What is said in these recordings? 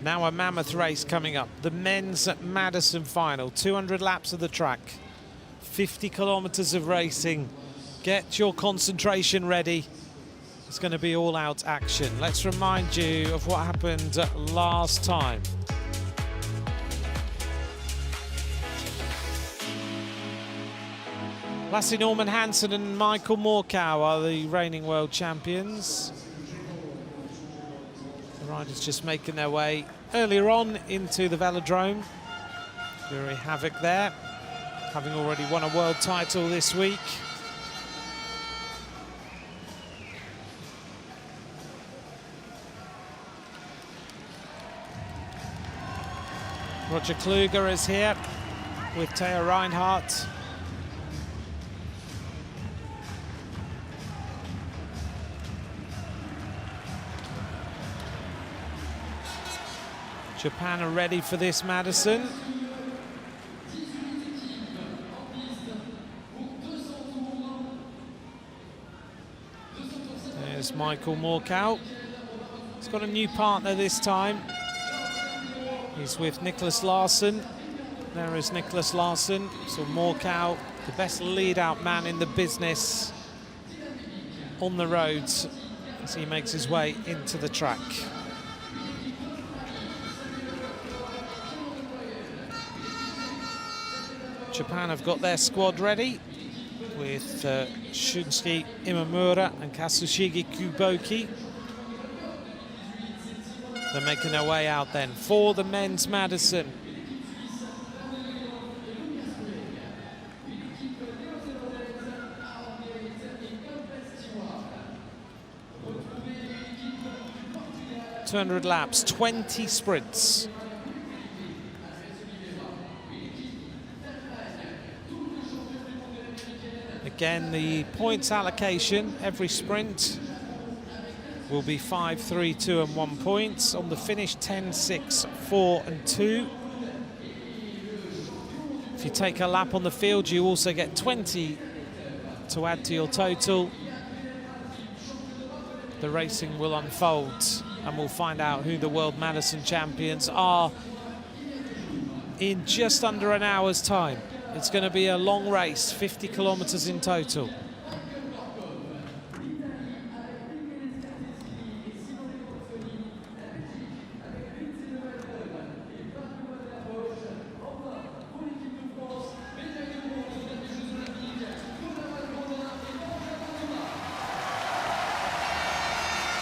Now a mammoth race coming up. The men's Madison final. 200 laps of the track. 50 kilometers of racing. Get your concentration ready. It's going to be all-out action. Let's remind you of what happened last time. Lasse Norman Hansen and Michael Moorcow are the reigning world champions. The riders just making their way earlier on into the Velodrome. Very Havoc there, having already won a world title this week. Roger Kluger is here with Theo Reinhardt. Japan are ready for this Madison. There's Michael Moorcow. He's got a new partner this time. He's with Nicholas Larsson. There is Nicholas Larsson. So Moorcow, the best lead-out man in the business on the roads as he makes his way into the track. Japan have got their squad ready with Shunsuke Imamura and Kazushige Kuboki. They're making their way out then for the men's Madison. ...200 laps, 20 sprints. Again, the points allocation, every sprint will be 5, 3, 2 and 1 points. On the finish, 10, 6, 4 and 2. If you take a lap on the field, you also get 20 to add to your total. The racing will unfold and we'll find out who the World Madison champions are in just under an hour's time. It's going to be a long race, 50 kilometers in total.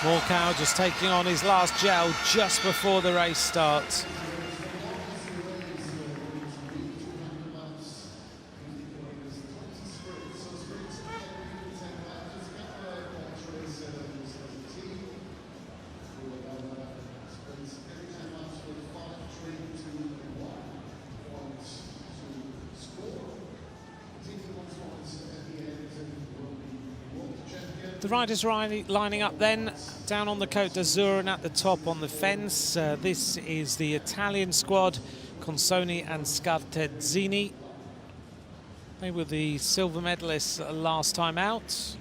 Moorcow just taking on his last gel just before the race starts. The riders lining up then, down on the Côte d'Azur and at the top on the fence. This is the Italian squad, Consoni and Scartezzini. They were the silver medalists last time out.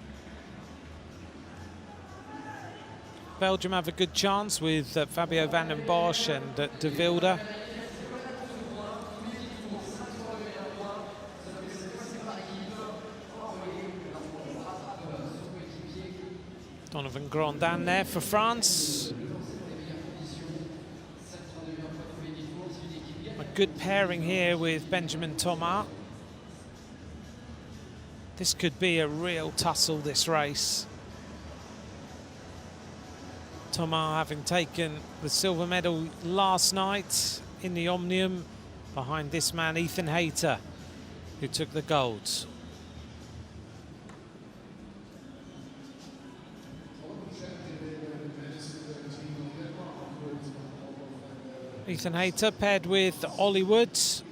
Belgium have a good chance with Fabio van den Bosch and De Wilde. Donovan Grandin there for France. A good pairing here with Benjamin Thomas. This could be a real tussle, this race. Thomas having taken the silver medal last night in the Omnium behind this man, Ethan Hayter, who took the gold. Ethan Hayter paired with Ollie Woods.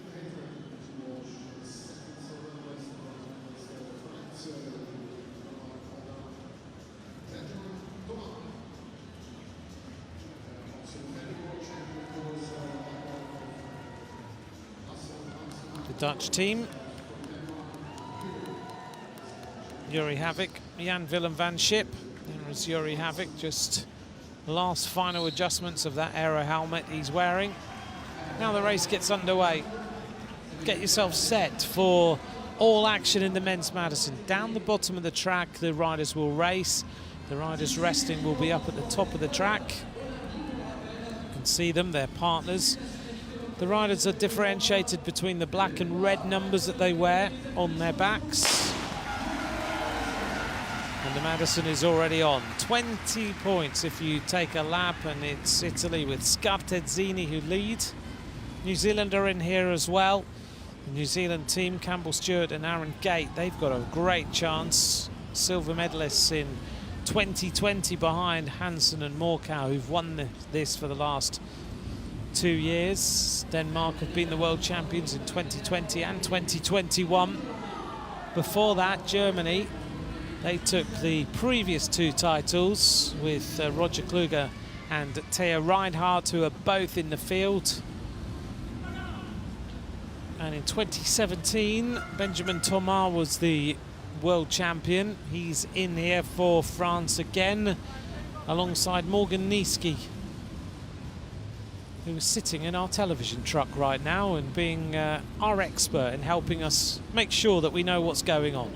The Dutch team. Yuri Havoc, Jan Willem van Schip. There is Yuri Havoc just last final adjustments of that aero helmet he's wearing. Now the race gets underway. Get yourself set for all action in the men's Madison. Down the bottom of the track, the riders will race. The riders resting will be up at the top of the track. You can see them, they're partners. The riders are differentiated between the black and red numbers that they wear on their backs. And the Madison is already on. 20 points if you take a lap, and it's Italy with Scartezzini who lead. New Zealand are in here as well. The New Zealand team, Campbell Stewart and Aaron Gate, they've got a great chance. Silver medalists in 2020 behind Hansen and Morkau, who've won this for the last 2 years. Denmark have been the world champions in 2020 and 2021. Before that, Germany, they took the previous 2 titles with Roger Kluge and Theo Reinhardt, who are both in the field. And in 2017, Benjamin Thomas was the world champion. He's in here for France again, alongside Morgan Niesky, who is sitting in our television truck right now and being our expert in helping us make sure that we know what's going on.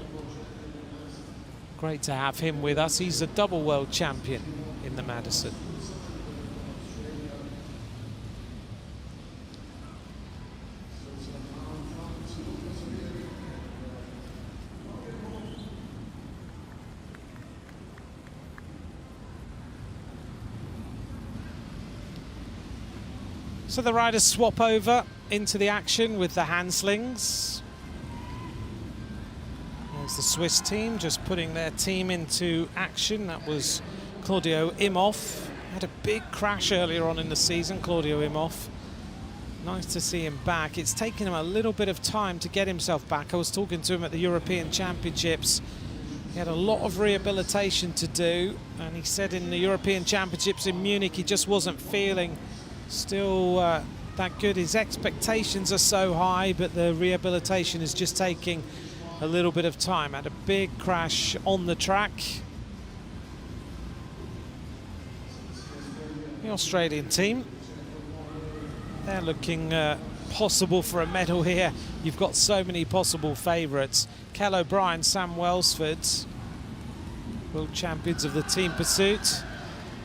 Great to have him with us. He's a double world champion in the Madison. So the riders swap over into the action with the handslings. There's the Swiss team just putting their team into action. That was Claudio Imhoff. Had a big crash earlier on in the season, Claudio Imhoff. Nice to see him back. It's taken him a little bit of time to get himself back. I was talking to him at the European Championships. He had a lot of rehabilitation to do, and he said in the European Championships in Munich he just wasn't feeling still that good. His expectations are so high, but the rehabilitation is just taking a little bit of time. Had a big crash on the track. The Australian team, they're looking possible for a medal here. You've got so many possible favourites. Kel O'Brien, Sam Welsford, world champions of the team pursuit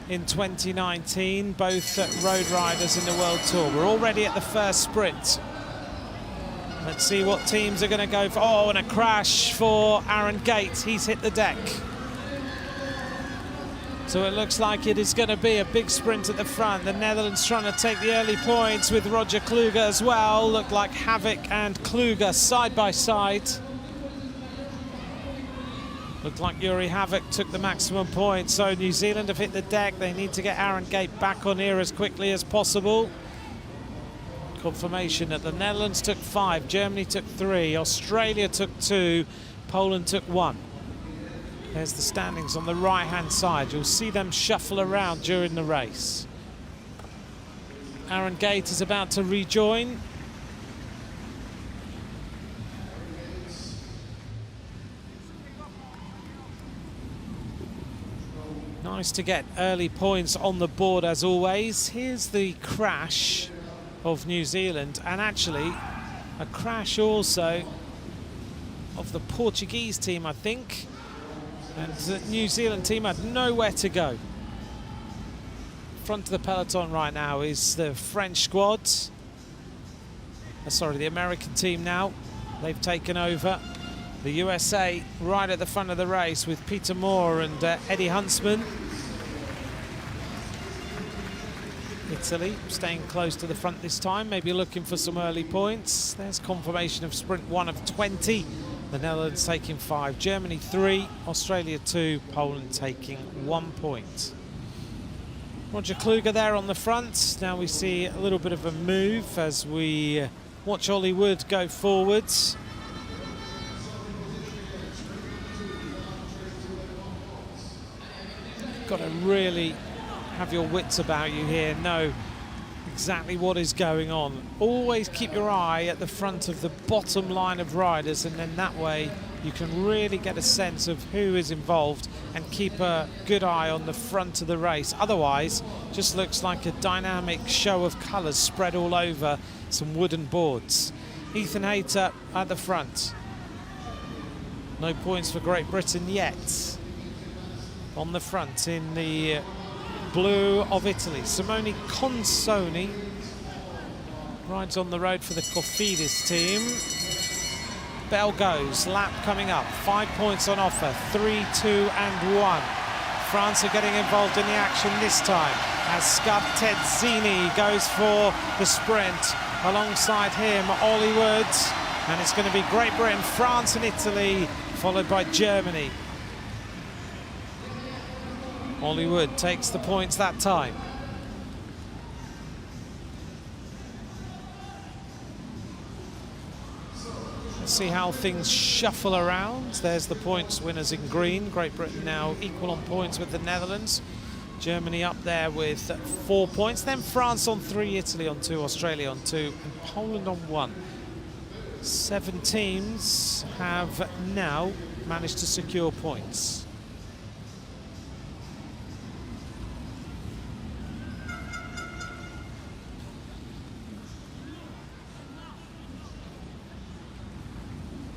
in 2019, both road riders in the World Tour. We're already at the first sprint. Let's see what teams are going to go for. Oh, and a crash for Aaron Gate. He's hit the deck. So it looks like it is going to be a big sprint at the front. The Netherlands trying to take the early points with Roger Kluge as well. Look like Havoc and Kluge side by side. Looked like Yuri Havoc took the maximum points. So New Zealand have hit the deck. They need to get Aaron Gate back on here as quickly as possible. Confirmation that the Netherlands took 5, Germany took 3, Australia took 2, Poland took 1. There's the standings on the right-hand side. You'll see them shuffle around during the race. Aaron Gate is about to rejoin. Nice to get early points on the board as always. Here's the crash of New Zealand, and actually a crash also of the Portuguese team, I think. And the New Zealand team had nowhere to go. Front of the peloton right now is the French squad. Sorry, the American team now. They've taken over. The USA right at the front of the race with Peter Moore and Eddie Huntsman. Italy staying close to the front this time, maybe looking for some early points. There's confirmation of sprint 1 of 20. The Netherlands taking 5, Germany 3, Australia 2, Poland taking 1 point. Roger Kluge there on the front. Now we see a little bit of a move as we watch Ollie Wood go forwards. Got to really have your wits about you here, know exactly what is going on. Always keep your eye at the front of the bottom line of riders, and then that way you can really get a sense of who is involved and keep a good eye on the front of the race. Otherwise, just looks like a dynamic show of colours spread all over some wooden boards. Ethan Hayter at the front. No points for Great Britain yet. On the front in the blue of Italy, Simone Consoni rides on the road for the Cofidis team. Bell goes, lap coming up, 5 points on offer, 3, 2 and 1. France are getting involved in the action this time as Scartezzini goes for the sprint. Alongside him, Ollie Woods, and it's going to be Great Britain, France and Italy, followed by Germany. Ollie Wood takes the points that time. Let's see how things shuffle around. There's the points winners in green. Great Britain now equal on points with the Netherlands. Germany up there with 4 points. Then France on 3, Italy on 2, Australia on 2, and Poland on 1. 7 teams have now managed to secure points.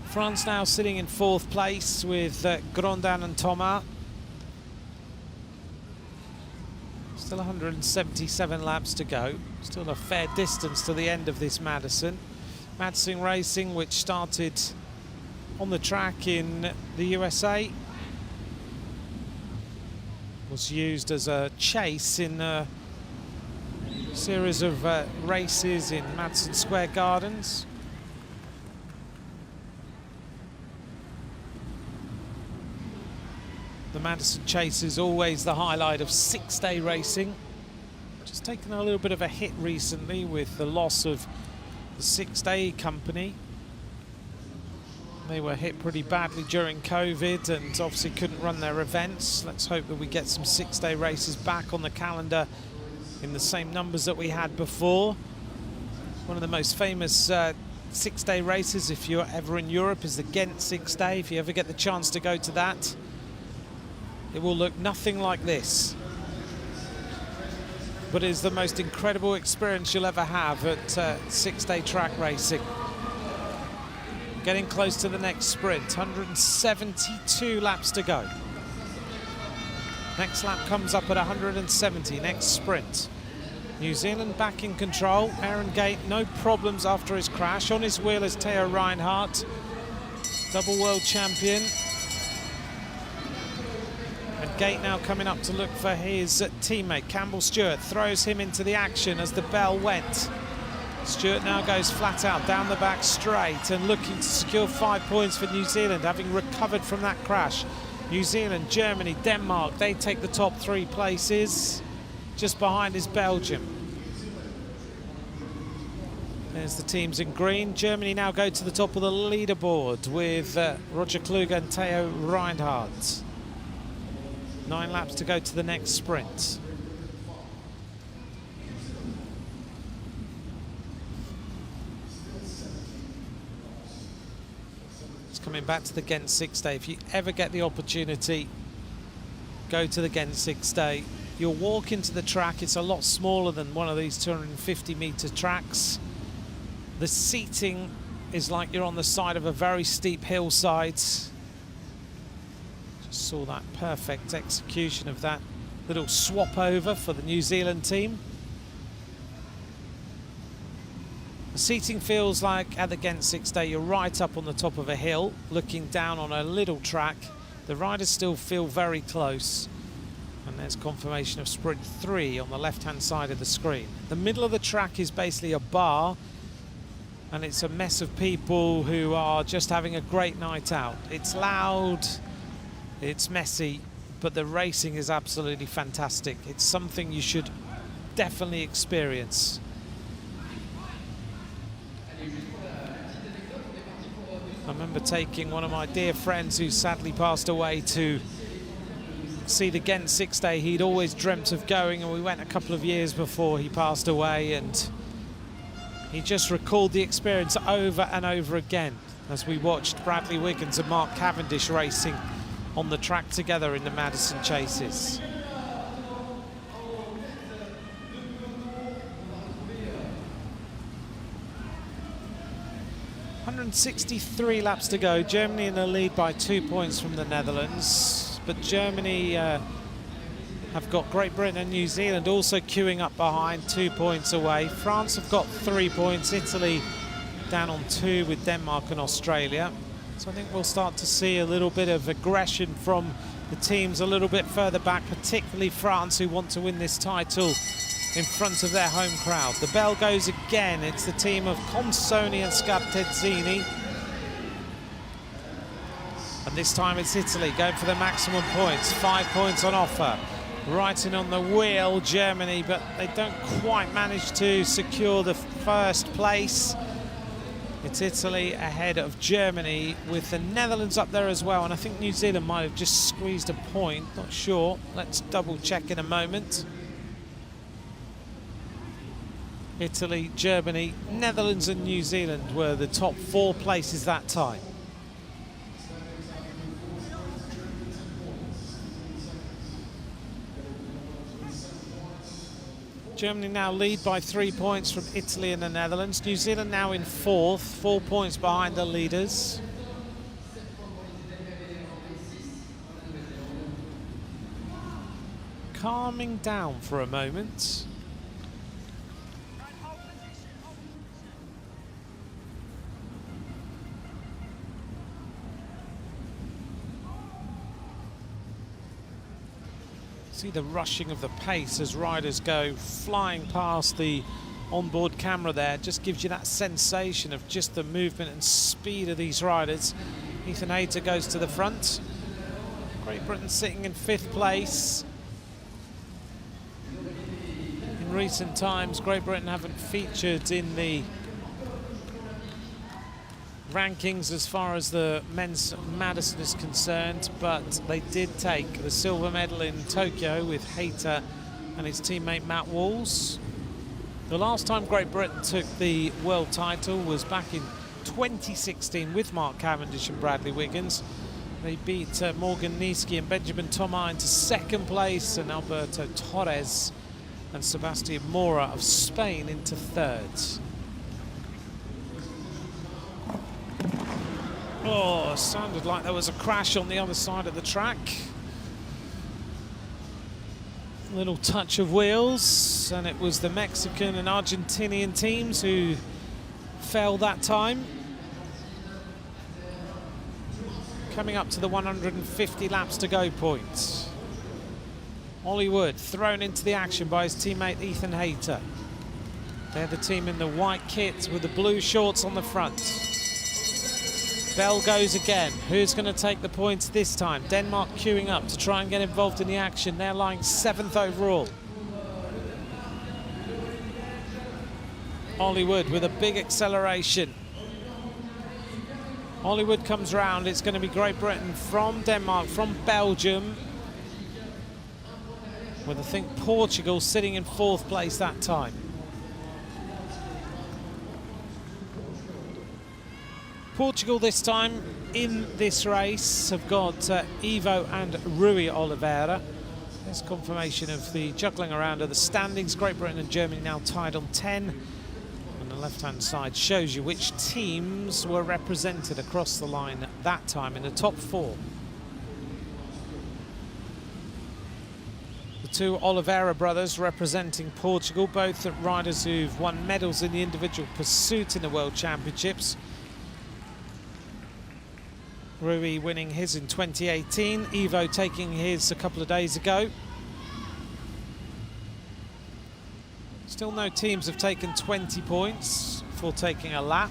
France now sitting in 4th place with Grondin and Thomas. Still 177 laps to go. Still a fair distance to the end of this Madison. Madison Racing, which started on the track in the USA, was used as a chase in a series of races in Madison Square Gardens. The Madison Chase is always the highlight of 6-day racing. Just taken a little bit of a hit recently with the loss of the 6-day company. They were hit pretty badly during COVID and obviously couldn't run their events. Let's hope that we get some 6-day races back on the calendar in the same numbers that we had before. One of the most famous 6-day races, if you're ever in Europe, is the Ghent 6-day. If you ever get the chance to go to that, it will look nothing like this, but it is the most incredible experience you'll ever have at 6-day track racing. Getting close to the next sprint, 172 laps to go. Next lap comes up at 170, next sprint. New Zealand back in control. Aaron Gate, no problems after his crash. On his wheel is Theo Reinhardt, double world champion. And Gate now coming up to look for his teammate. Campbell Stewart throws him into the action as the bell went. Stewart now goes flat out down the back straight and looking to secure 5 points for New Zealand, having recovered from that crash. New Zealand, Germany, Denmark, they take the top 3 places. Just behind is Belgium. There's the teams in green. Germany now go to the top of the leaderboard with Roger Kluge and Theo Reinhardt. 9 laps to go to the next sprint. It's coming back to the Ghent 6-day. If you ever get the opportunity, go to the Ghent 6-day. You'll walk into the track. It's a lot smaller than one of these 250-meter tracks. The seating is like you're on the side of a very steep hillside. Saw that perfect execution of that little swap over for the New Zealand team. The seating feels like at the Ghent 6-day you're right up on the top of a hill looking down on a little track. The riders still feel very close, and there's confirmation of sprint 3 on the left hand side of the screen. The middle of the track is basically a bar, and it's a mess of people who are just having a great night out. It's loud, it's messy, but the racing is absolutely fantastic. It's something you should definitely experience. I remember taking one of my dear friends who sadly passed away to see the Ghent 6-day. He'd always dreamt of going, and we went a couple of years before he passed away, and he just recalled the experience over and over again. as we watched Bradley Wiggins and Mark Cavendish racing on the track together in the Madison Chases. .163 laps to go. Germany in the lead by 2 points from the Netherlands, but Germany have got Great Britain and New Zealand also queuing up behind, 2 points away. France have got 3 points, Italy down on 2 with Denmark and Australia. So I think we'll start to see a little bit of aggression from the teams a little bit further back, particularly France, who want to win this title in front of their home crowd. The bell goes again. It's the team of Consoni and Scartezzini. And this time it's Italy going for the maximum points. 5 points on offer. Right in on the wheel, Germany, but they don't quite manage to secure the first place. It's Italy ahead of Germany, with the Netherlands up there as well, and I think New Zealand might have just squeezed a point, not sure. Let's double check in a moment. Italy, Germany, Netherlands and New Zealand were the top 4 places that time. Germany now lead by 3 points from Italy and the Netherlands. New Zealand now in 4th, 4 points behind the leaders. Calming down for a moment. See the rushing of the pace as riders go flying past the onboard camera there. Just gives you that sensation of just the movement and speed of these riders. Ethan Hayter goes to the front. Great Britain sitting in 5th place. In recent times, Great Britain haven't featured in the rankings as far as the men's Madison is concerned, but they did take the silver medal in Tokyo with Hayter and his teammate Matt Walls. The last time Great Britain took the world title was back in 2016 with Mark Cavendish and Bradley Wiggins. They beat Morgan Niesky and Benjamin Thomas into 2nd place, and Alberto Torres and Sebastian Mora of Spain into 3rd. Oh, sounded like there was a crash on the other side of the track. Little touch of wheels, and it was the Mexican and Argentinian teams who fell that time. Coming up to the 150 laps to go point. Ollie Wood thrown into the action by his teammate Ethan Hayter. They're the team in the white kit with the blue shorts on the front. Bell goes again. Who's going to take the points this time? Denmark queuing up to try and get involved in the action. They're lying 7th overall. Ollie Wood with a big acceleration. Ollie Wood comes round. It's going to be Great Britain from Denmark, from Belgium, with I think Portugal sitting in 4th place that time. Portugal this time in this race have got Ivo and Rui Oliveira. There's confirmation of the juggling around of the standings. Great Britain and Germany now tied on 10. And the left-hand side shows you which teams were represented across the line that time in the top 4. The 2 Oliveira brothers representing Portugal, both riders who've won medals in the individual pursuit in the World Championships. Rui winning his in 2018, Ivo taking his a couple of days ago. Still no teams have taken 20 points for taking a lap.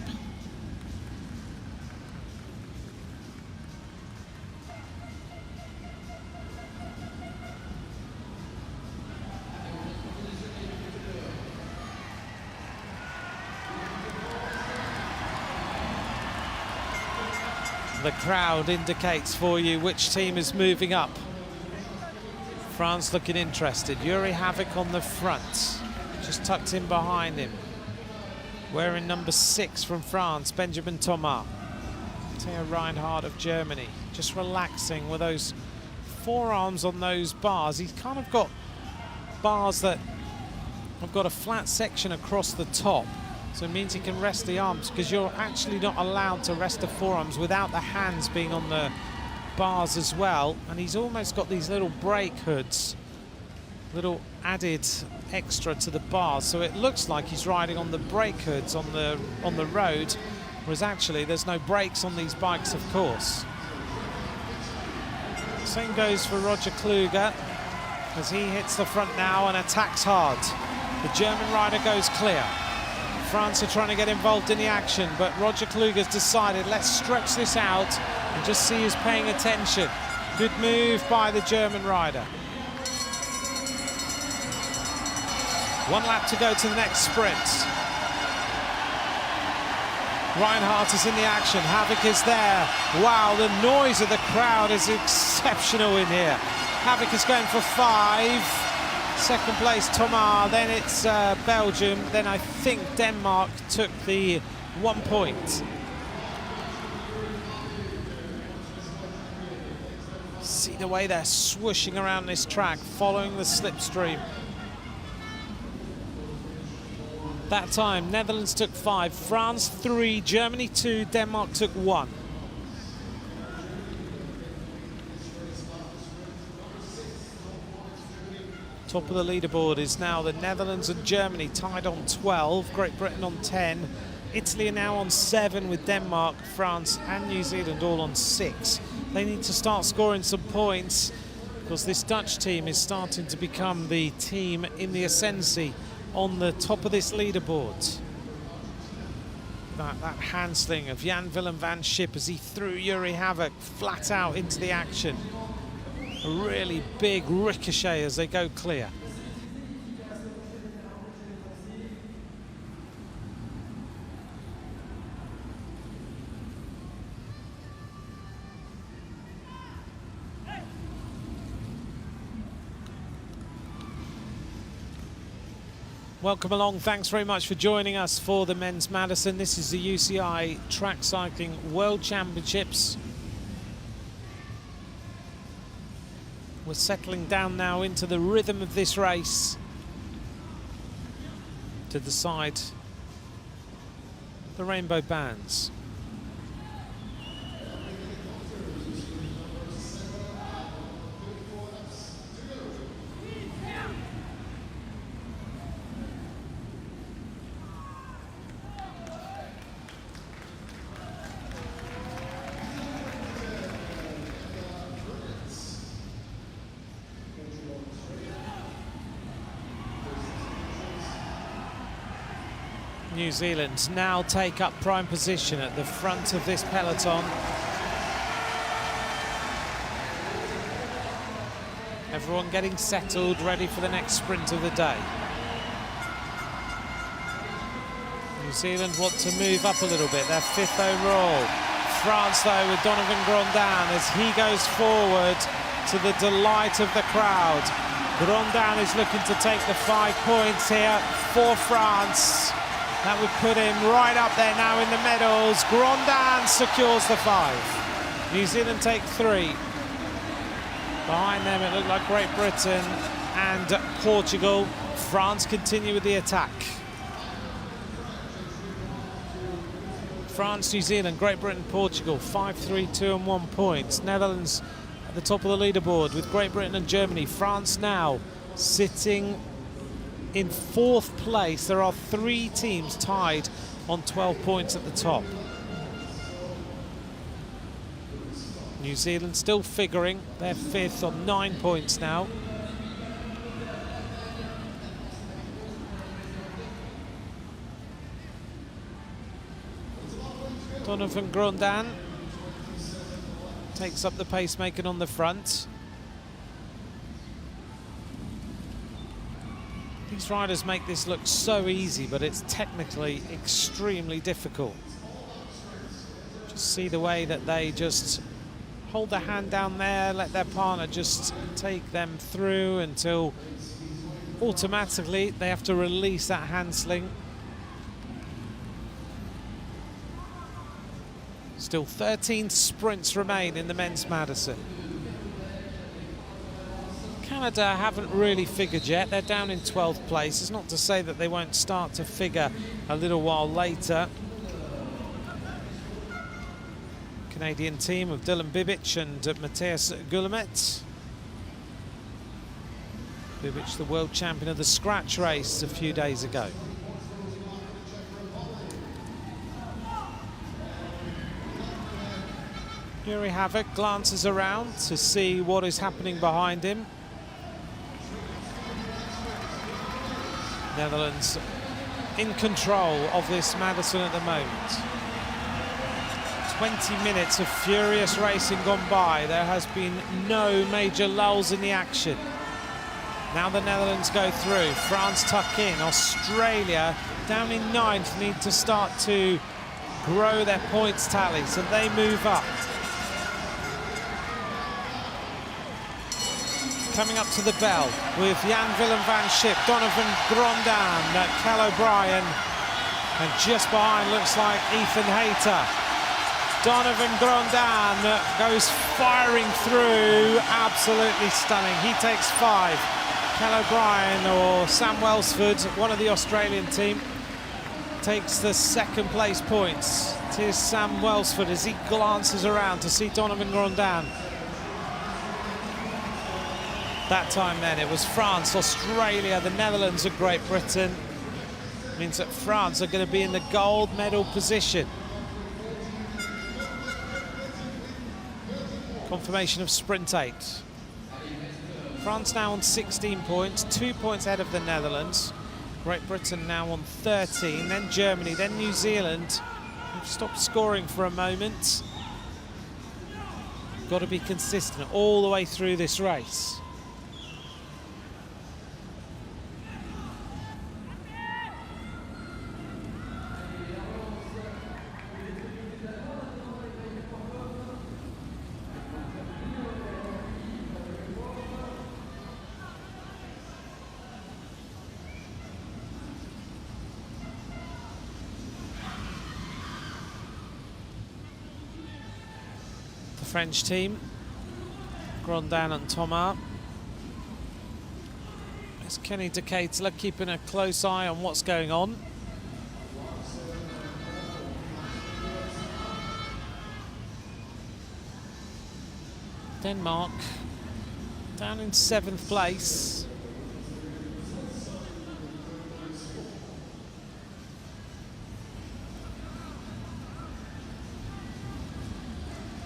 The crowd indicates for you which team is moving up. France looking interested. Yuri Havik on the front, just tucked in behind him. Wearing number 6 from France, Benjamin Thomas. Theo Reinhardt of Germany, just relaxing with those forearms on those bars. He's kind of got bars that have got a flat section across the top, so it means he can rest the arms, because you're actually not allowed to rest the forearms without the hands being on the bars as well. And he's almost got these little brake hoods, little added extra to the bars, so it looks like he's riding on the brake hoods on the road, whereas actually there's no brakes on these bikes, of course. Same goes for Roger Kluge as he hits the front now and attacks hard. The German rider goes clear. France are trying to get involved in the action, but Roger Kluge has decided, let's stretch this out and just see who's paying attention. Good move by the German rider. 1 lap to go to the next sprint. Reinhardt is in the action, Havoc is there. Wow, the noise of the crowd is exceptional in here. Havoc is going for 5. Second place, Thomas, then it's Belgium, then I think Denmark took the 1 point. See the way they're swooshing around this track, following the slipstream. That time, Netherlands took 5, France 3, Germany 2, Denmark took 1. Top of the leaderboard is now the Netherlands and Germany tied on 12, Great Britain on 10, Italy are now on 7 with Denmark, France and New Zealand all on 6. They need to start scoring some points because this Dutch team is starting to become the team in the ascendancy on the top of this leaderboard. That handsling of Jan Willem van Schip as he threw Yuri Havoc flat out into the action. A really big ricochet as they go clear. Welcome along, thanks very much for joining us for the Men's Madison. This is the UCI Track Cycling World Championships. We're settling down now into the rhythm of this race to decide the rainbow bands. New Zealand now take up prime position at the front of this peloton. Everyone getting settled, ready for the next sprint of the day. New Zealand want to move up a little bit, they're 5th overall. France though with Donovan Grondin as he goes forward to the delight of the crowd. Grondin is looking to take the 5 points here for France. That would put him right up there now in the medals. Grondin secures the 5. New Zealand take 3. Behind them it looked like Great Britain and Portugal. France continue with the attack. France, New Zealand, Great Britain, Portugal, 5, 3, 2 and 1 points. Netherlands at the top of the leaderboard with Great Britain and Germany. France now sitting in 4th place. There are 3 teams tied on 12 points at the top. New Zealand still figuring, they're 5th on 9 points now. Donovan Grondin takes up the pacemaker on the front. These riders make this look so easy, but it's technically extremely difficult. Just see the way that they just hold their hand down there, let their partner just take them through until automatically they have to release that hand sling. Still 13 sprints remain in the men's Madison. Canada haven't really figured yet. They're down in 12th place. It's not to say that they won't start to figure a little while later. Canadian team of Dylan Bibic and Mathias Guillemette. Bibic, the world champion of the scratch race a few days ago. Yuri Havoc glances around to see what is happening behind him. Netherlands in control of this Madison at the moment. 20 minutes of furious racing gone by. There has been no major lulls in the action. Now the Netherlands go through. France tuck in. Australia down in 9th need to start to grow their points tally, so they move up. Coming up to the bell with Jan Willem van Schip, Donovan Grondin, Cal O'Brien, and just behind looks like Ethan Hayter. Donovan Grondin goes firing through, absolutely stunning. He takes 5. Cal O'Brien or Sam Welsford, one of the Australian team, takes the 2nd place points. Here's Sam Welsford as he glances around to see Donovan Grondin. That time then it was France, Australia, the Netherlands and Great Britain. Means that France are going to be in the gold medal position. Confirmation of sprint 8. France now on 16 points, 2 points ahead of the Netherlands. Great Britain now on 13, then Germany, then New Zealand. We've stopped scoring for a moment. Got to be consistent all the way through this race. French team, Grondin and Thomas. There's Kenny de Ketelaere keeping a close eye on what's going on. Denmark down in 7th place.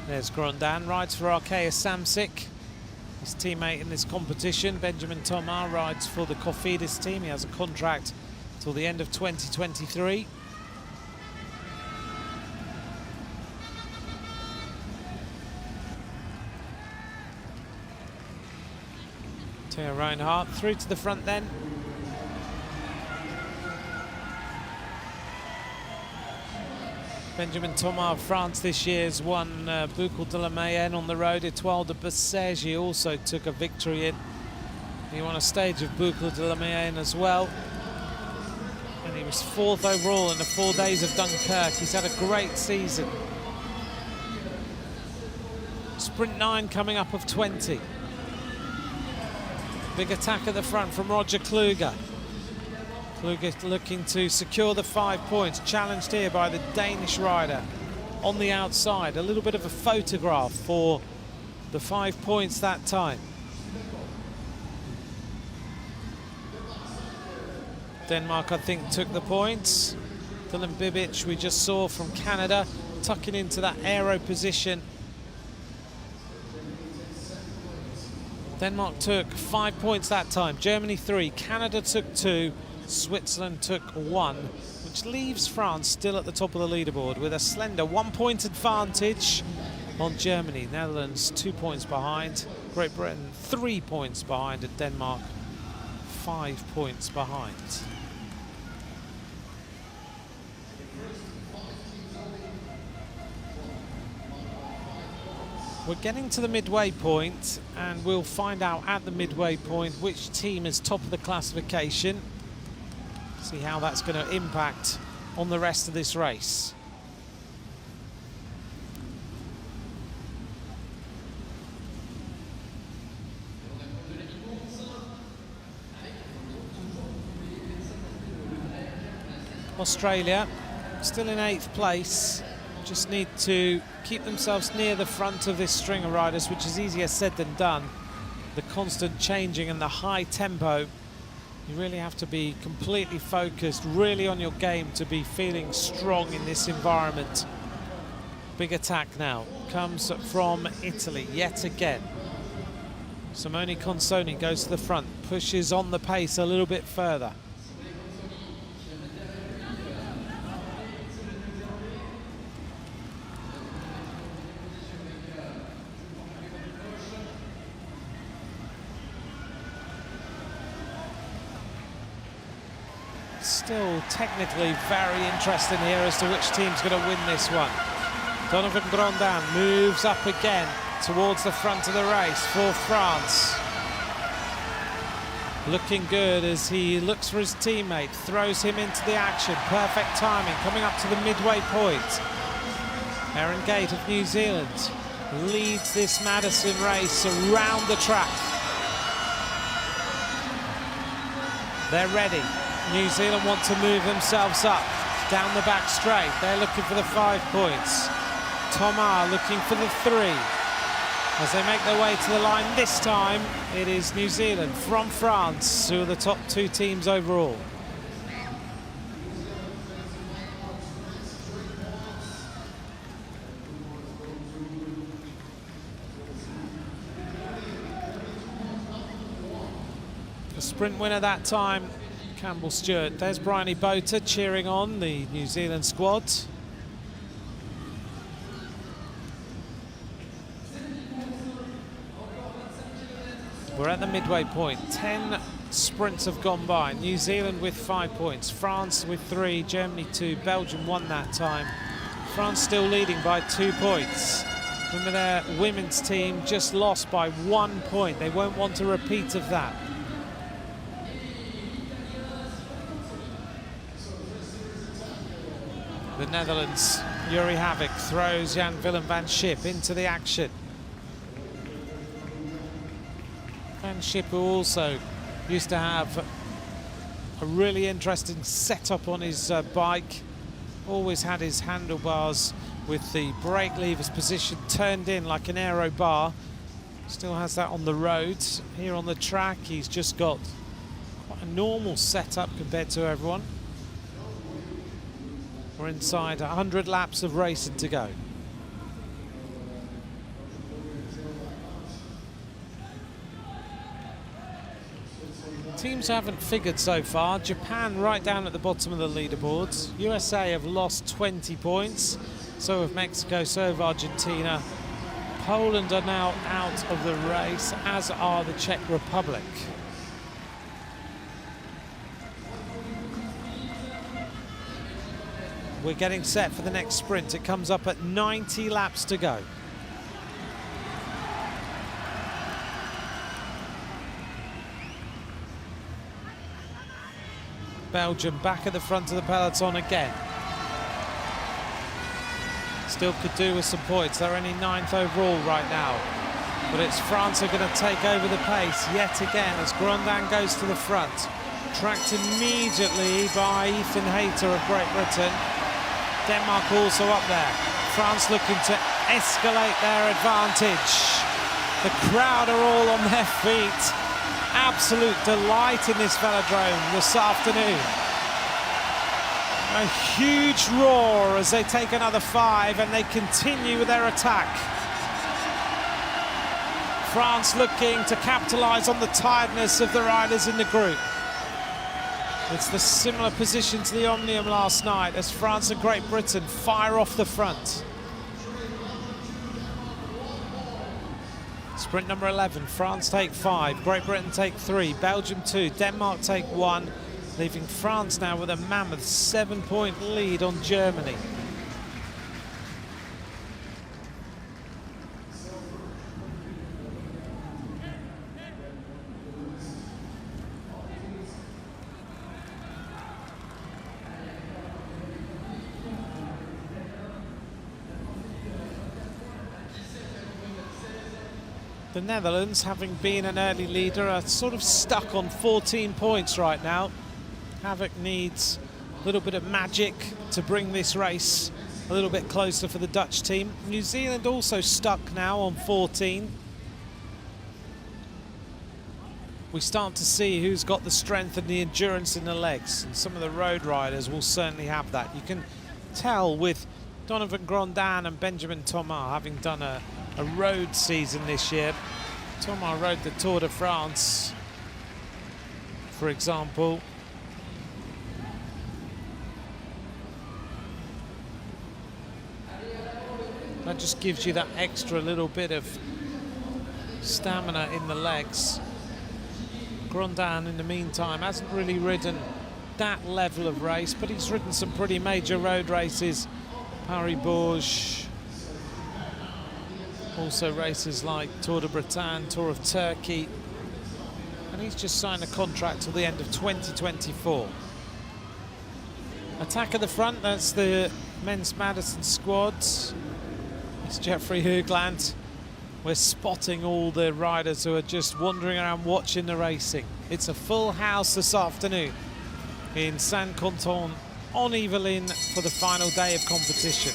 There's Grondin, rides for Arkeas Samsic, his teammate in this competition. Benjamin Thomas rides for the Cofidis team. He has a contract till the end of 2023. Theo Reinhardt through to the front then. Benjamin Thomas of France this year has won Boucle de la Mayenne on the road. Etoile de Bessèges also took a victory in. He won a stage of Boucle de la Mayenne as well. And he was 4th overall in the 4 days of Dunkirk. He's had a great season. Sprint 9 coming up of 20. Big attack at the front from Roger Kluge. Kluge looking to secure the 5 points, challenged here by the Danish rider on the outside. A little bit of a photograph for the 5 points that time. Denmark, I think, took the points. Dylan Bibic, we just saw from Canada, tucking into that aero position. Denmark took 5 points that time, Germany 3, Canada took 2, Switzerland took 1, which leaves France still at the top of the leaderboard with a slender 1 point advantage on Germany. Netherlands 2 points behind, Great Britain 3 points behind, and Denmark 5 points behind. We're getting to the midway point, and we'll find out at the midway point which team is top of the classification. See how that's going to impact on the rest of this race. Australia, still in 8th place. Just need to keep themselves near the front of this string of riders, which is easier said than done. The constant changing and the high tempo, you really have to be completely focused, really on your game to be feeling strong in this environment. Big attack now comes from Italy yet again. Simone Consoni goes to the front, pushes on the pace a little bit further. Still technically very interesting here as to which team's going to win this one. Donovan Grondin moves up again towards the front of the race for France. Looking good as he looks for his teammate, throws him into the action. Perfect timing, coming up to the midway point. Aaron Gate of New Zealand leads this Madison race around the track. They're ready. New Zealand want to move themselves up down the back straight. They're looking for the 5 points. Thomas looking for the 3. As they make their way to the line this time, it is New Zealand from France who are the top 2 teams overall. The sprint winner that time, Campbell Stewart. There's Bryony Botha cheering on the New Zealand squad. We're at the midway point. 10 sprints have gone by. New Zealand with 5 points, France with 3, Germany 2, Belgium 1 that time. France still leading by 2 points. Remember, their women's team just lost by 1 point. They won't want a repeat of that. The Netherlands, Yuri Havik throws Jan Willem van Schip into the action. Van Schip, who also used to have a really interesting setup on his bike, always had his handlebars with the brake levers positioned turned in like an aero bar. Still has that on the road. Here on the track, he's just got quite a normal setup compared to everyone. We're inside 100 laps of racing to go. Teams haven't figured so far. Japan right down at the bottom of the leaderboards. USA have lost 20 points. So have Mexico, so have Argentina. Poland are now out of the race, as are the Czech Republic. We're getting set for the next sprint. It comes up at 90 laps to go. Belgium back at the front of the peloton again. Still could do with some points. They're only 9th overall right now. But it's France who are going to take over the pace yet again as Grondin goes to the front. Tracked immediately by Ethan Hayter of Great Britain. Denmark also up there. France looking to escalate their advantage. The crowd are all on their feet. Absolute delight in this velodrome this afternoon. A huge roar as they take another 5 and they continue with their attack. France looking to capitalise on the tiredness of the riders in the group. It's the similar position to the Omnium last night as France and Great Britain fire off the front. Sprint number 11, France take 5, Great Britain take 3, Belgium 2, Denmark take 1, leaving France now with a mammoth 7-point lead on Germany. The Netherlands, having been an early leader, are sort of stuck on 14 points right now. Havik needs A little bit of magic to bring this race a little bit closer for the Dutch team. New Zealand also stuck now on 14. We start to see who's got the strength and the endurance in the legs, and some of the road riders will certainly have that. You can tell with Donovan Grondin and Benjamin Thomas having done a road season this year. Thomas rode the Tour de France, for example. That just gives you that extra little bit of stamina in the legs. Grondin, in the meantime, hasn't really ridden that level of race, but he's ridden some pretty major road races. Paris-Bourges, also races like Tour de Bretagne, Tour of Turkey, and he's just signed a contract till the end of 2024. Attack at the front, that's the men's Madison squad. It's Jeffrey Hoogland. We're spotting all the riders who are just wandering around watching the racing. It's a full house this afternoon in Saint-Quentin-en-Yvelines for the final day of competition.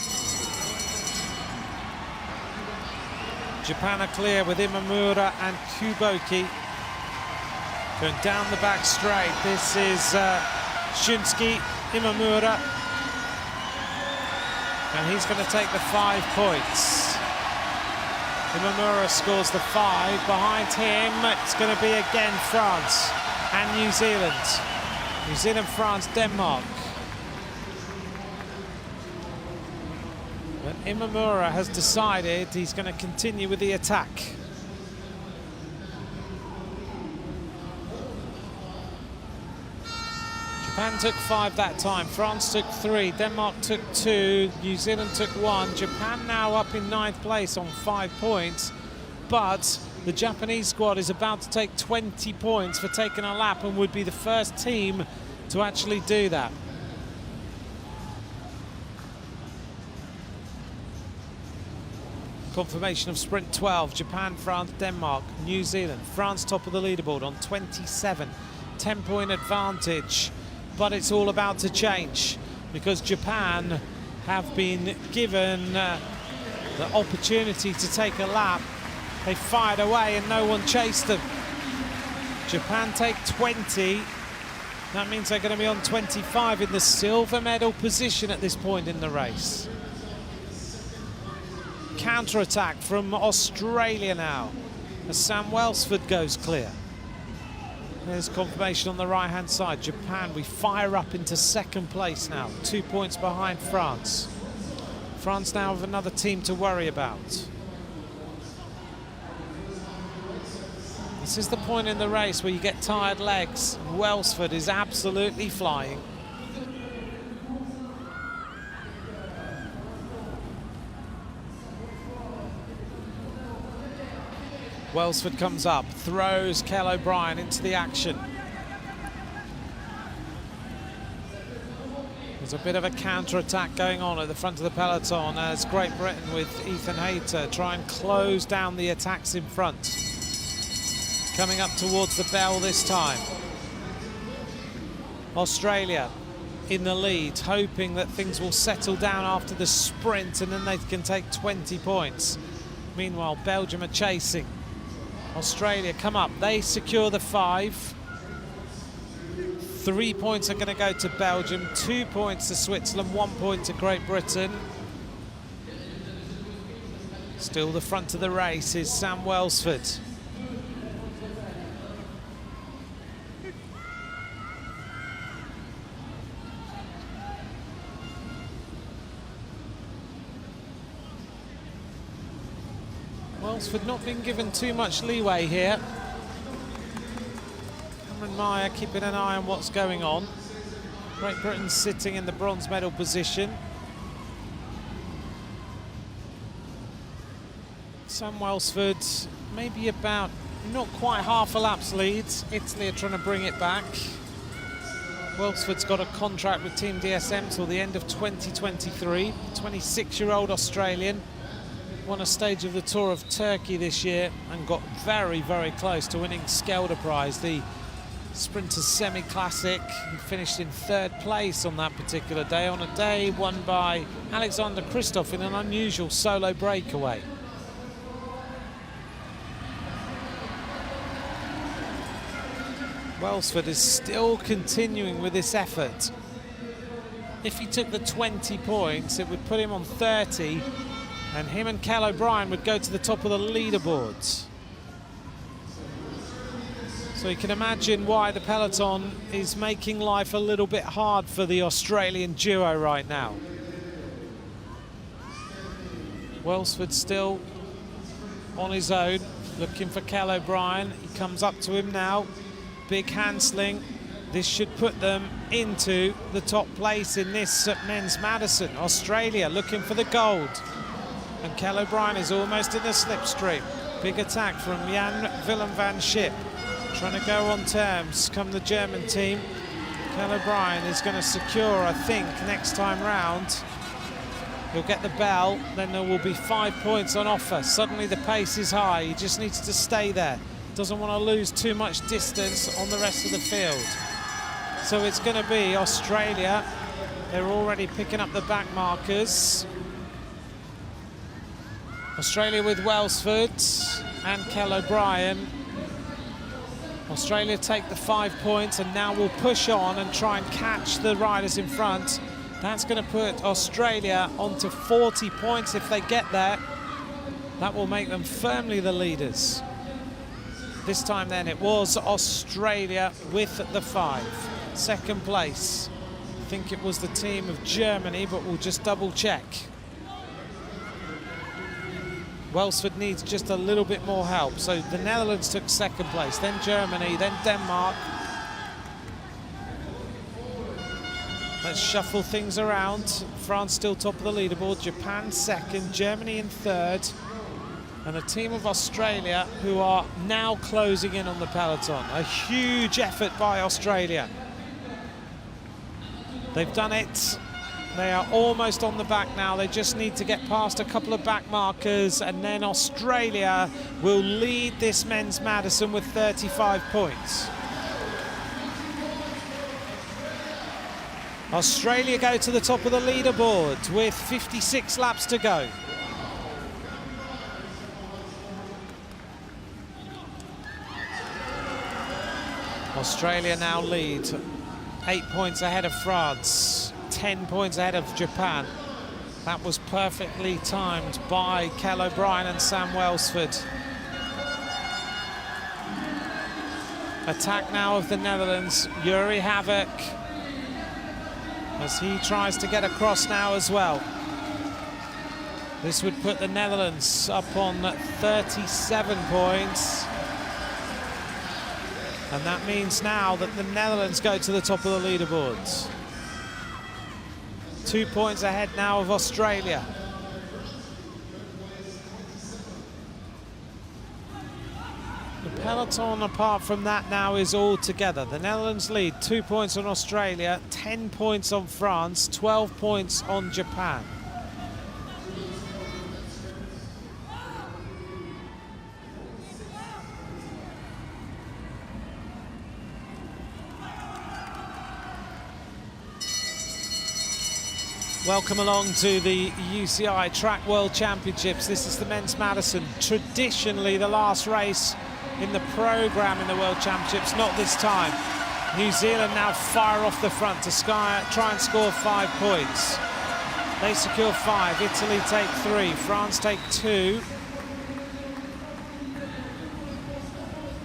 Japan are clear with Imamura and Kuboki going down the back straight. This is Shunsuke Imamura, and he's going to take the 5 points. Imamura scores the 5. Behind him, it's going to be again France and New Zealand. New Zealand, France, Denmark. But Imamura has decided he's going to continue with the attack. Japan took 5 that time, France took 3, Denmark took 2, New Zealand took 1. Japan now up in 9th place on 5 points, but the Japanese squad is about to take 20 points for taking a lap and would be the first team to actually do that. Confirmation of sprint 12, Japan, France, Denmark, New Zealand. France top of the leaderboard on 27, 10-point advantage. But it's all about to change because Japan have been given the opportunity to take a lap. They fired away and no one chased them. Japan take 20. That means they're going to be on 25 in the silver medal position at this point in the race. Counter-attack from Australia now as Sam Welsford goes clear. There's confirmation on the right-hand side. Japan, we fire up into 2nd place now, 2 points behind France. France now have another team to worry about. This is the point in the race where you get tired legs. Welsford is absolutely flying. Welsford comes up, throws Kel O'Brien into the action. There's a bit of a counter-attack going on at the front of the peloton as Great Britain with Ethan Hayter try and close down the attacks in front. Coming up towards the bell this time. Australia in the lead, hoping that things will settle down after the sprint and then they can take 20 points. Meanwhile, Belgium are chasing. Australia come up, they secure the 5. 3 points are going to go to Belgium, 2 points to Switzerland, 1 point to Great Britain. Still the front of the race is Sam Welsford. Welsford not being given too much leeway here. Cameron Meyer keeping an eye on what's going on. Great Britain sitting in the bronze medal position. Sam Welsford maybe about not quite half a lap's lead. Italy are trying to bring it back. Welsford's got a contract with Team DSM till the end of 2023. 26-year-old Australian. Won a stage of the Tour of Turkey this year and got very, very close to winning Skelder Prize, the Sprinters Semi-Classic. He finished in 3rd place on that particular day, on a day won by Alexander Kristoff in an unusual solo breakaway. Welsford is still continuing with this effort. If he took the 20 points, it would put him on 30, and him and Cal O'Brien would go to the top of the leaderboards. So you can imagine why the peloton is making life a little bit hard for the Australian duo right now. Welsford still on his own, looking for Cal O'Brien. He comes up to him now. Big handsling. This should put them into the top place in this men's Madison. Australia looking for the gold. And Cal O'Brien is almost in the slipstream. Big attack from Jan Willem van Schip. Trying to go on terms come the German team. Cal O'Brien is going to secure, I think, next time round. He'll get the bell, then there will be 5 points on offer. Suddenly the pace is high. He just needs to stay there. Doesn't want to lose too much distance on the rest of the field. So it's going to be Australia. They're already picking up the back markers. Australia with Welsford and Cal O'Brien. Australia take the 5 points and now will push on and try and catch the riders in front. That's going to put Australia onto 40 points if they get there. That will make them firmly the leaders. This time then it was Australia with the 5. Second place, I think it was the team of Germany, but we'll just double check. Welsford needs just a little bit more help. So the Netherlands took 2nd place, then Germany, then Denmark. Let's shuffle things around. France still top of the leaderboard, Japan 2nd, Germany in 3rd. And a team of Australia who are now closing in on the peloton. A huge effort by Australia. They've done it. They are almost on the back now. They just need to get past a couple of back markers, and then Australia will lead this men's Madison with 35 points. Australia go to the top of the leaderboard with 56 laps to go. Australia now lead 8 points ahead of France, 10 points ahead of Japan. That was perfectly timed by Cal O'Brien and Sam Welsford. Attack now of the Netherlands, Yuri Havoc, as he tries to get across now as well. This would put the Netherlands up on 37 points. And that means now that the Netherlands go to the top of the leaderboards. 2 points ahead now of Australia. The peloton, apart from that, now is all together. The Netherlands lead 2 points on Australia, 10 points on France, 12 points on Japan. Welcome along to the UCI Track World Championships. This is the men's Madison, traditionally the last race in the programme in the World Championships, not this time. New Zealand now fire off the front to try and score 5 points. They secure 5, Italy take 3, France take 2.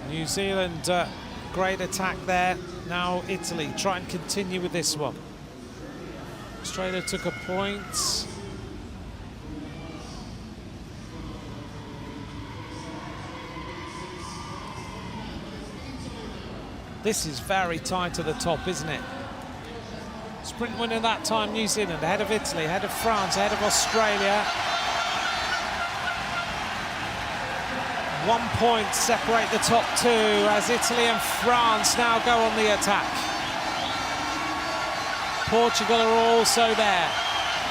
New Zealand, great attack there. Now Italy try and continue with this one. Australia took a point. This is very tight to the top, isn't it? Sprint winner that time, New Zealand, ahead of Italy, ahead of France, ahead of Australia. 1 point separate the top 2 as Italy and France now go on the attack. Portugal are also there.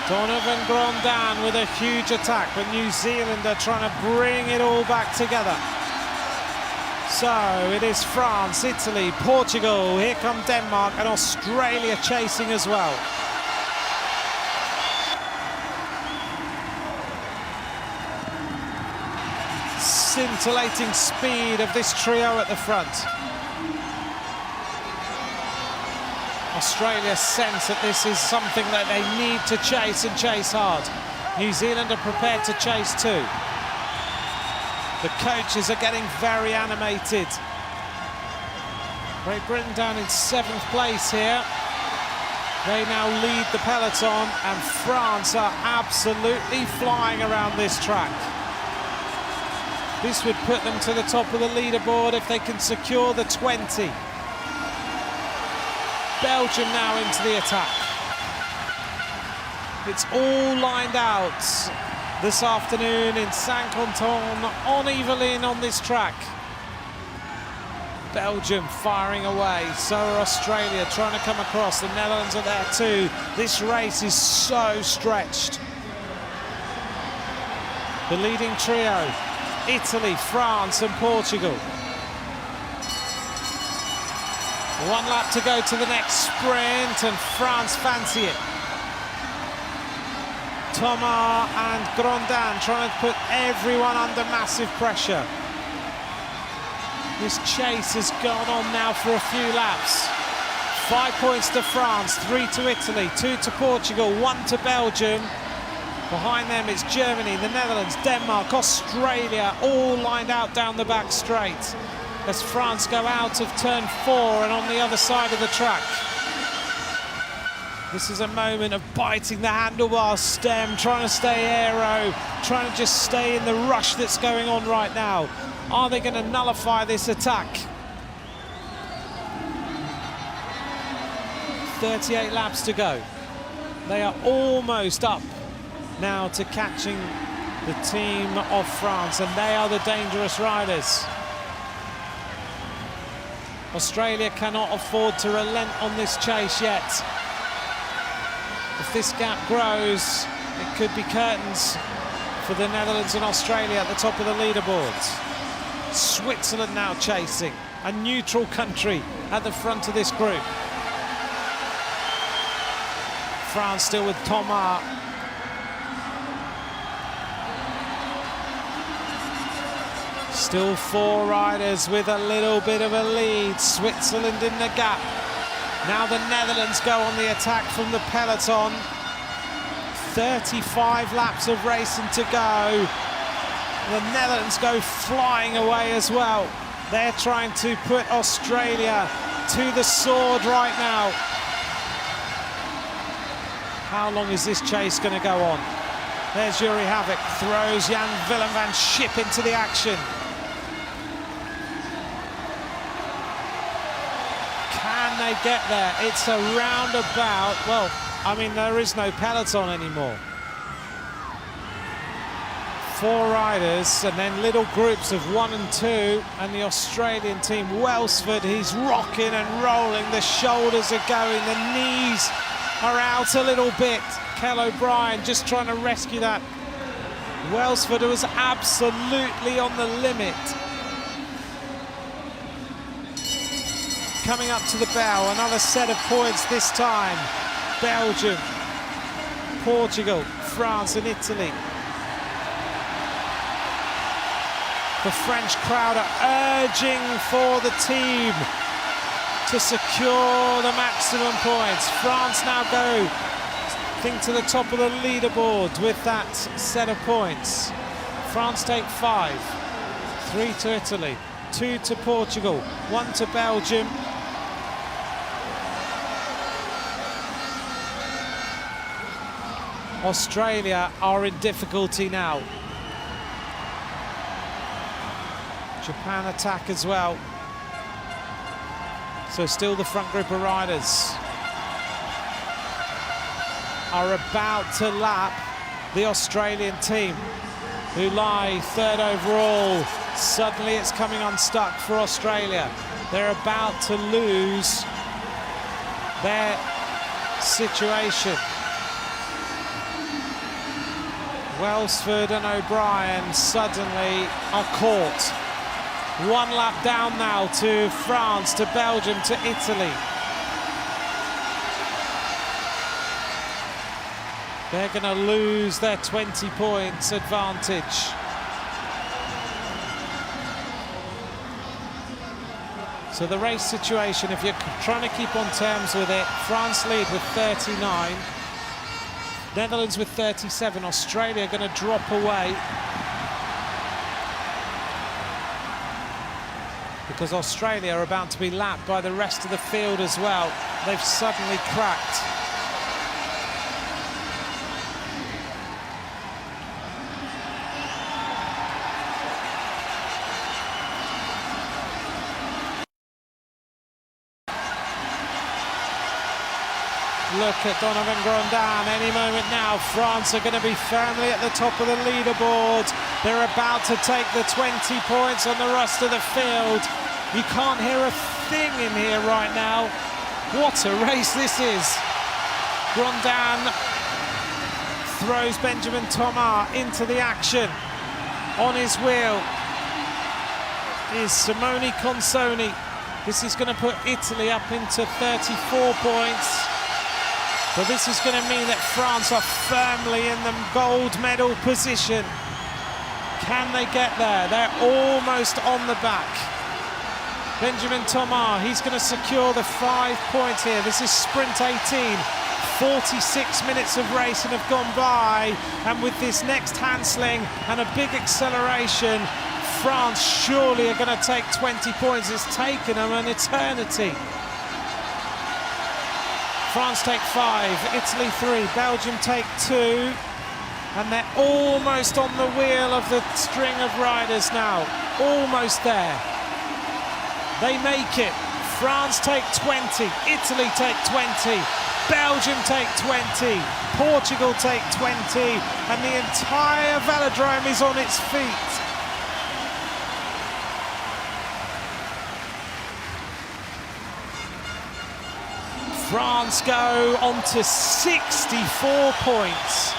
Donovan Grondin with a huge attack, but New Zealand are trying to bring it all back together. So it is France, Italy, Portugal, here come Denmark and Australia chasing as well. Scintillating speed of this trio at the front. Australia sense that this is something that they need to chase and chase hard. New Zealand are prepared to chase too. The coaches are getting very animated. Great Britain down in 7th place here. They now lead the peloton, and France are absolutely flying around this track. This would put them to the top of the leaderboard if they can secure the 20. Belgium now into the attack. It's all lined out this afternoon in Saint-Quentin-en-Yvelines on this track. Belgium firing away, so are Australia trying to come across. The Netherlands are there too. This race is so stretched. The leading trio, Italy, France and Portugal. 1 lap to go to the next sprint, and France fancy it. Thomas and Grondin trying to put everyone under massive pressure. This chase has gone on now for a few laps. 5 points to France, 3 to Italy, 2 to Portugal, 1 to Belgium. Behind them it's Germany, the Netherlands, Denmark, Australia, all lined out down the back straight as France go out of turn 4 and on the other side of the track. This is a moment of biting the handlebar stem, trying to stay aero, trying to just stay in the rush that's going on right now. Are they going to nullify this attack? 38 laps to go. They are almost up now to catching the team of France, and they are the dangerous riders. Australia cannot afford to relent on this chase yet. If this gap grows, it could be curtains for the Netherlands and Australia at the top of the leaderboards. Switzerland now chasing, a neutral country at the front of this group. France still with Thomas. Still 4 riders with a little bit of a lead. Switzerland in the gap. Now the Netherlands go on the attack from the peloton. 35 laps of racing to go. The Netherlands go flying away as well. They're trying to put Australia to the sword right now. How long is this chase going to go on? There's Yuri Havik, throws Jan Willem van Schip into the action. Can they get there? It's a roundabout. Well, I mean, there is no peloton anymore. 4 riders and then little groups of 1 and 2, and the Australian team, Welsford, he's rocking and rolling, the shoulders are going, the knees are out a little bit. Kel O'Brien just trying to rescue that. Welsford was absolutely on the limit. Coming up to the bell, another set of points this time. Belgium, Portugal, France and Italy. The French crowd are urging for the team to secure the maximum points. France now go, I think, to the top of the leaderboard with that set of points. France take 5, 3 to Italy, 2 to Portugal, 1 to Belgium. Australia are in difficulty now. Japan attack as well. So still the front group of riders are about to lap the Australian team, who lie 3rd overall. Suddenly it's coming unstuck for Australia. They're about to lose their situation. Welsford and O'Brien suddenly are caught. 1 lap down now to France, to Belgium, to Italy. They're going to lose their 20 points advantage. So the race situation, if you're trying to keep on terms with it, France lead with 39, Netherlands with 37, Australia going to drop away because Australia are about to be lapped by the rest of the field as well. They've suddenly cracked. Look at Donovan Grondin, any moment now. France are going to be firmly at the top of the leaderboard. They're about to take the 20 points on the rest of the field. You can't hear a thing in here right now. What a race this is. Grondin throws Benjamin Thomas into the action. On his wheel is Simone Consoni. This is going to put Italy up into 34 points. But this is going to mean that France are firmly in the gold medal position. Can they get there? They're almost on the back. Benjamin Thomas, he's going to secure the 5 points here. This is sprint 18. 46 minutes of racing have gone by. And with this next handsling and a big acceleration, France surely are going to take 20 points. It's taken them an eternity. France take 5, Italy 3, Belgium take 2, and they're almost on the wheel of the string of riders now. Almost there. They make it. France take 20, Italy take 20, Belgium take 20, Portugal take 20, and the entire velodrome is on its feet. France go on to 64 points.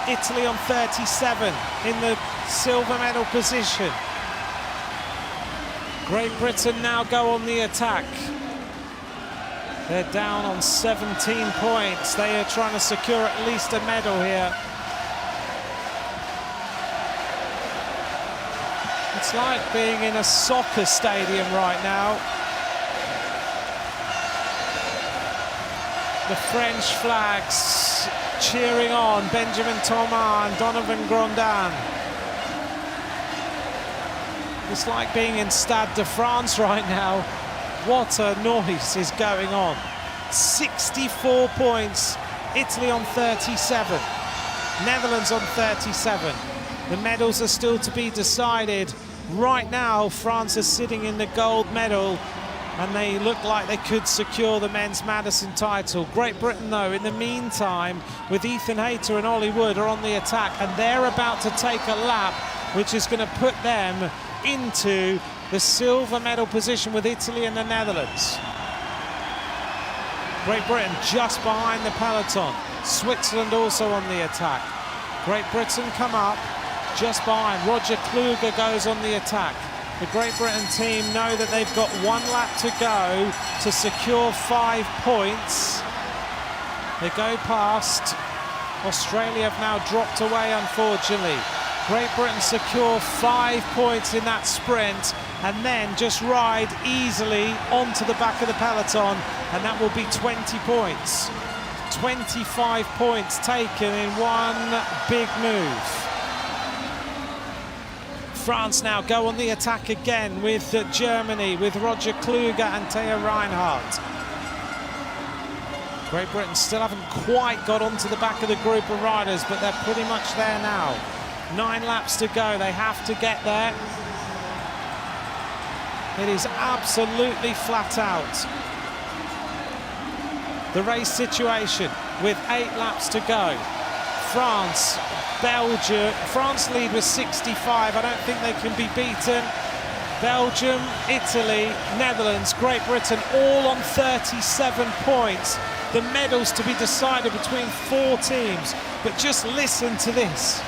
Italy on 37 in the silver medal position. Great Britain now go on the attack. They're down on 17 points. They are trying to secure at least a medal here. It's like being in a soccer stadium right now. The French flags cheering on Benjamin Thomas and Donovan Grondin. It's like being in Stade de France right now. What a noise is going on. 64 points, Italy on 37, Netherlands on 37. The medals are still to be decided. Right now, France is sitting in the gold medal, and they look like they could secure the men's Madison title. Great Britain, though, in the meantime, with Ethan Hayter and Ollie Wood are on the attack, and they're about to take a lap, which is going to put them into the silver medal position with Italy and the Netherlands. Great Britain just behind the peloton. Switzerland also on the attack. Great Britain come up just behind. Roger Kluge goes on the attack. The Great Britain team know that they've got 1 lap to go to secure 5 points. They go past. Australia have now dropped away, unfortunately. Great Britain secure 5 points in that sprint and then just ride easily onto the back of the peloton, and that will be 20 points. 25 points taken in one big move. France now go on the attack again with Germany, with Roger Kluge and Taya Reinhardt. Great Britain still haven't quite got onto the back of the group of riders, but they're pretty much there now. 9 laps to go, they have to get there. It is absolutely flat out. The race situation with 8 laps to go. France, Belgium, France lead with 65. I don't think they can be beaten. Belgium, Italy, Netherlands, Great Britain, all on 37 points. The medals to be decided between 4 teams. But just listen to this.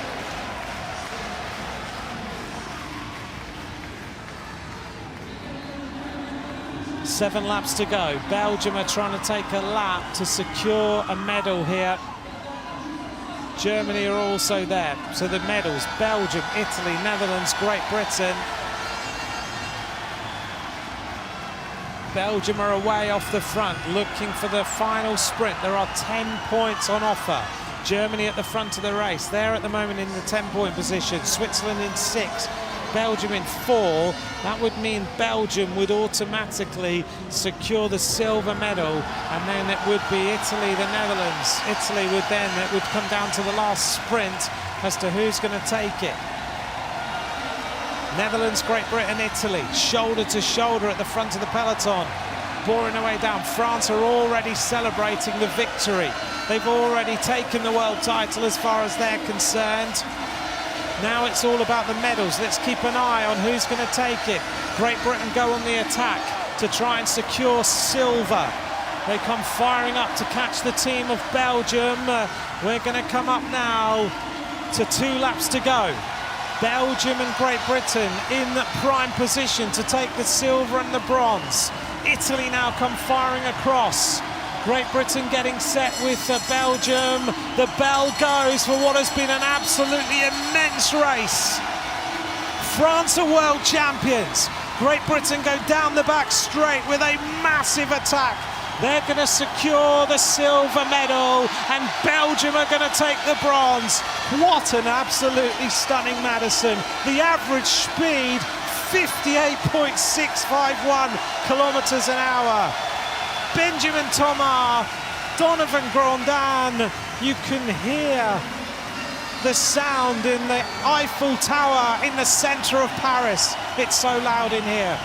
7 laps to go. Belgium are trying to take a lap to secure a medal here. Germany are also there. So the medals, Belgium, Italy, Netherlands, Great Britain. Belgium are away off the front, looking for the final sprint. There are 10 points on offer. Germany at the front of the race. They're at the moment in the 10-point position. Switzerland in 6. Belgium in 4. That would mean Belgium would automatically secure the silver medal, and then it would be Italy, the Netherlands. Italy would then, it would come down to the last sprint as to who's going to take it. Netherlands, Great Britain, Italy, shoulder to shoulder at the front of the peloton, boring their way down. France are already celebrating the victory. They've already taken the world title as far as they're concerned. Now it's all about the medals. Let's keep an eye on who's going to take it. Great Britain go on the attack to try and secure silver. They come firing up to catch the team of Belgium. We're going to come up now to 2 laps to go. Belgium and Great Britain in prime position to take the silver and the bronze. Italy now come firing across. Great Britain getting set with Belgium. The bell goes for what has been an absolutely immense race. France are world champions. Great Britain go down the back straight with a massive attack. They're going to secure the silver medal, and Belgium are going to take the bronze. What an absolutely stunning Madison. The average speed, 58.651 kilometers an hour. Benjamin Thomas, Donovan Grandin, you can hear the sound in the Eiffel Tower in the center of Paris. It's so loud in here.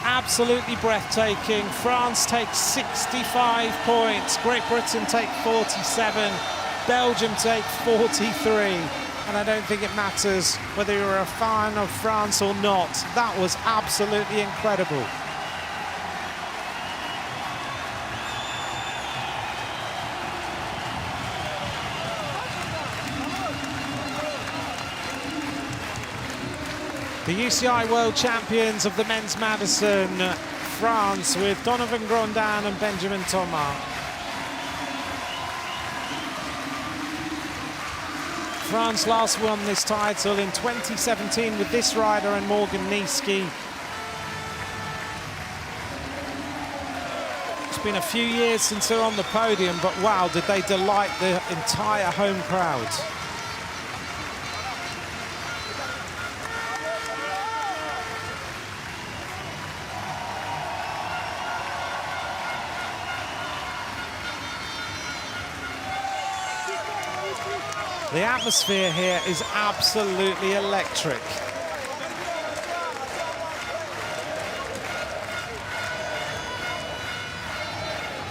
Absolutely breathtaking. France takes 65 points, Great Britain take 47, Belgium take 43. And I don't think it matters whether you're a fan of France or not. That was absolutely incredible. The UCI World Champions of the Men's Madison, France, with Donovan Grandin and Benjamin Thomas. France last won this title in 2017 with this rider and Morgan Niesky. It's been a few years since they're on the podium, but wow, did they delight the entire home crowd. The atmosphere here is absolutely electric.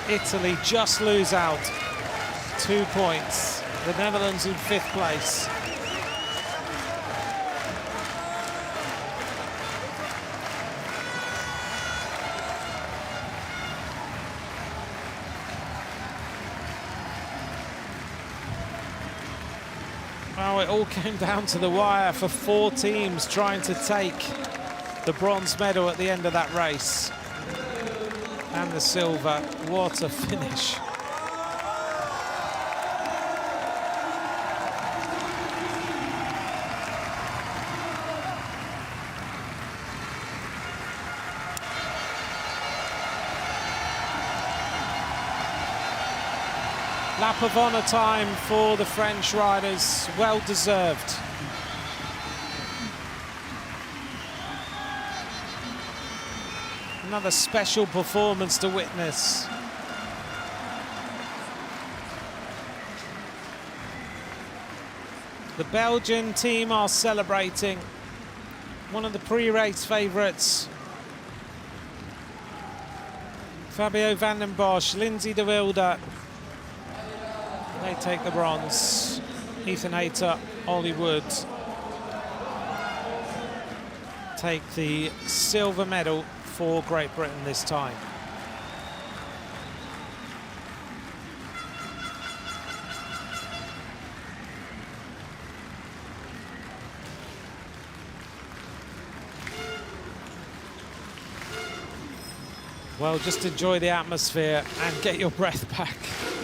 Italy just lose out 2 points. The Netherlands in 5th place. Well, it all came down to the wire for 4 teams trying to take the bronze medal at the end of that race. And the silver. What a finish. Lap of honour time for the French riders, well deserved. Another special performance to witness. The Belgian team are celebrating. One of the pre-race favourites, Fabio van den Bosch, Lindsay de Wilde. They take the bronze. Ethan Hayter, Ollie Wood take the silver medal for Great Britain this time. Well, just enjoy the atmosphere and get your breath back.